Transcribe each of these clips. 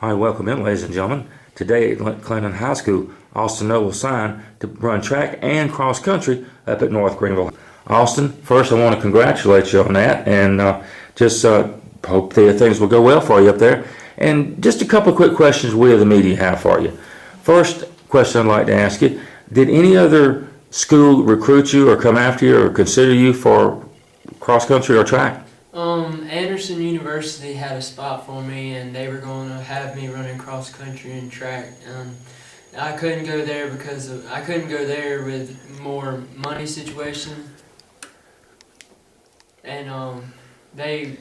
Hi, welcome in, ladies and gentlemen. Today at Clinton High School, Austin Nobles signed to run track and cross country up at North Greenville. Austin, first I want to congratulate you on that, and just hope that things will go well for you up there. And just a couple of quick questions we of the media have for you. First question I'd like to ask you, did any other school recruit you or come after you or consider you for cross country or track? Anderson University had a spot for me, and they were going to have me running cross country and track. I couldn't go there because I couldn't go there with more money situation, and they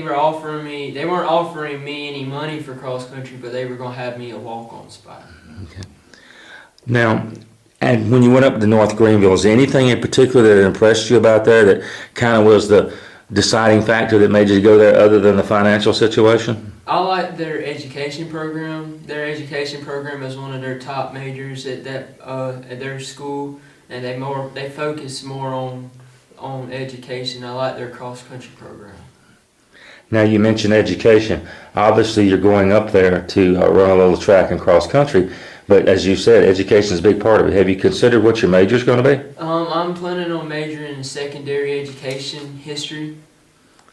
were offering me. They weren't offering me any money for cross country, but they were going to have me a walk-on spot. Okay. Now, and when you went up to North Greenville, is there anything in particular that impressed you about there that kind of was the deciding factor that made you go there other than the financial situation? I like their education program. Their education program is one of their top majors at their school, and they focus more on education. I like their cross country program. Now, you mentioned education. Obviously, you're going up there to run a little track and cross country, but as you said, education is a big part of it. Have you considered what your major is going to be? I'm planning on majoring in secondary education history.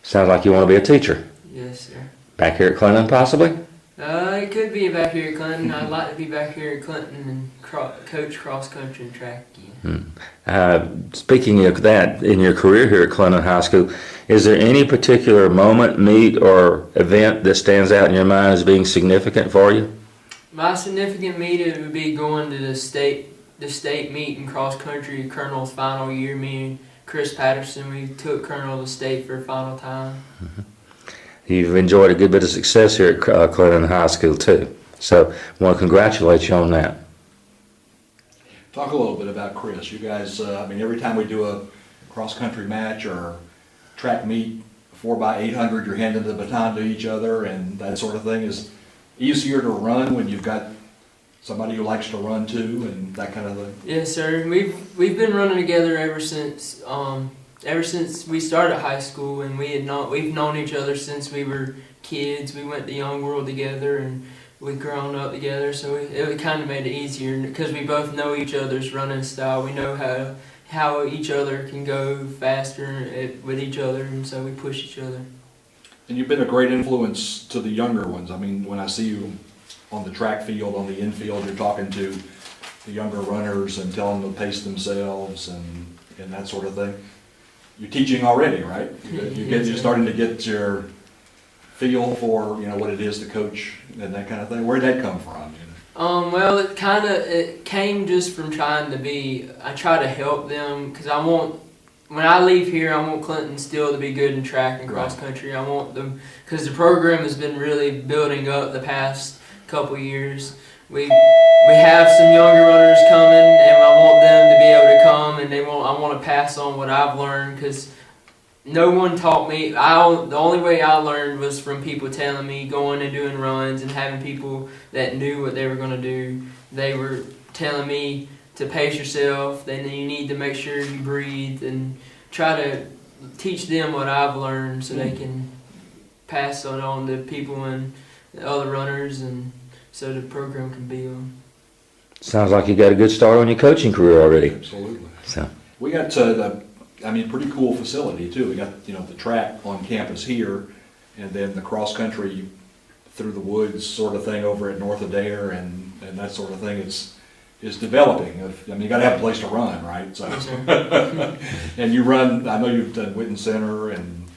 Sounds like you want to be a teacher. Yes, sir. Back here at Clinton, possibly? It could be back here at Clinton. I'd like to be back here at Clinton and coach cross country and track again. Speaking of that, in your career here at Clinton High School, is there any particular moment, meet, or event that stands out in your mind as being significant for you? My significant meet would be going to the state meet in cross country, Colonel's final year. Me and Chris Patterson, we took Colonel to state for a final time. Mm-hmm. You've enjoyed a good bit of success here at Clinton High School too, so I want to congratulate you on that. Talk a little bit about Chris. You guys, every time we do a cross-country match or track meet, 4x800, you're handing the baton to each other and that sort of thing. Is easier to run when you've got somebody who likes to run too and that kind of thing? Yes, sir. We've been running together ever since we started high school, and we've known each other since we were kids. We went to Young World together, and we've grown up together, so it kind of made it easier because we both know each other's running style. We know how each other can go faster with each other, and so we push each other. And you've been a great influence to the younger ones. I mean, when I see you on the track field, on the infield, you're talking to the younger runners and telling them to pace themselves and that sort of thing. You're teaching already, right? You're starting to get your feel for what it is to coach and that kind of thing. Where did that come from? Well, it came just from I try to help them because when I leave here, I want Clinton still to be good in track and cross country. I want them, because the program has been really building up the past couple years. We have some younger runners coming, and I want them to be able to come, and I want to pass on what I've learned, because no one taught me. The only way I learned was from people telling me, going and doing runs and having people that knew what they were going to do. They were telling me to pace yourself, then you need to make sure you breathe, and try to teach them what I've learned so they can pass it on to people and other runners, and so the program can be on. Sounds like you got a good start on your coaching career already. Absolutely. So we got pretty cool facility too. We got the track on campus here, and then the cross country through the woods sort of thing over at North Adair and that sort of thing. Is developing. You got to have a place to run, right? So, and you run. I know you've done Witten Center and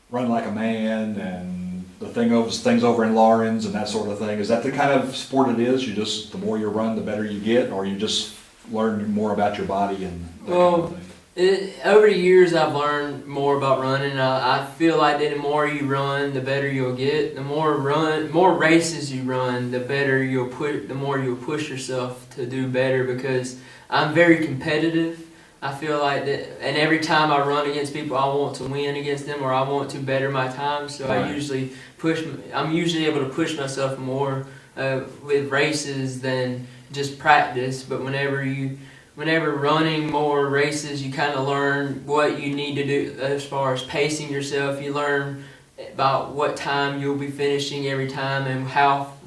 Run Like a Man and things over in Lawrence and that sort of thing. Is that the kind of sport it is? The more you run, the better you get, or you just learn more about your body and that kind of thing? Over the years, I've learned more about running. I feel like that the more you run, the better you'll get. The more races you run, the more you'll push yourself to do better, because I'm very competitive. I feel like that, and every time I run against people, I want to win against them, or I want to better my time. So right. I'm usually able to push myself more with races than just practice. But whenever running more races, you kind of learn what you need to do as far as pacing yourself. You learn about what time you'll be finishing every time and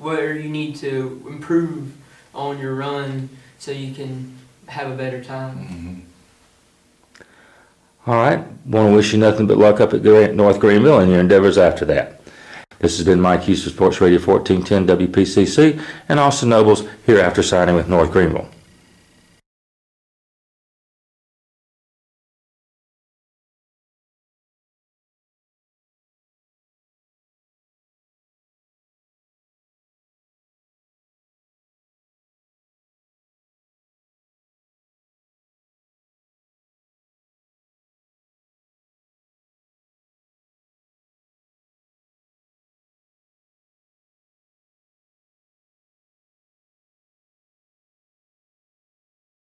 where you need to improve on your run so you can have a better time. All right. Want to wish you nothing but luck up at North Greenville and your endeavors after that. This has been Mike Hughes for Sports Radio 1410 WPCC and Austin Nobles here after signing with North Greenville.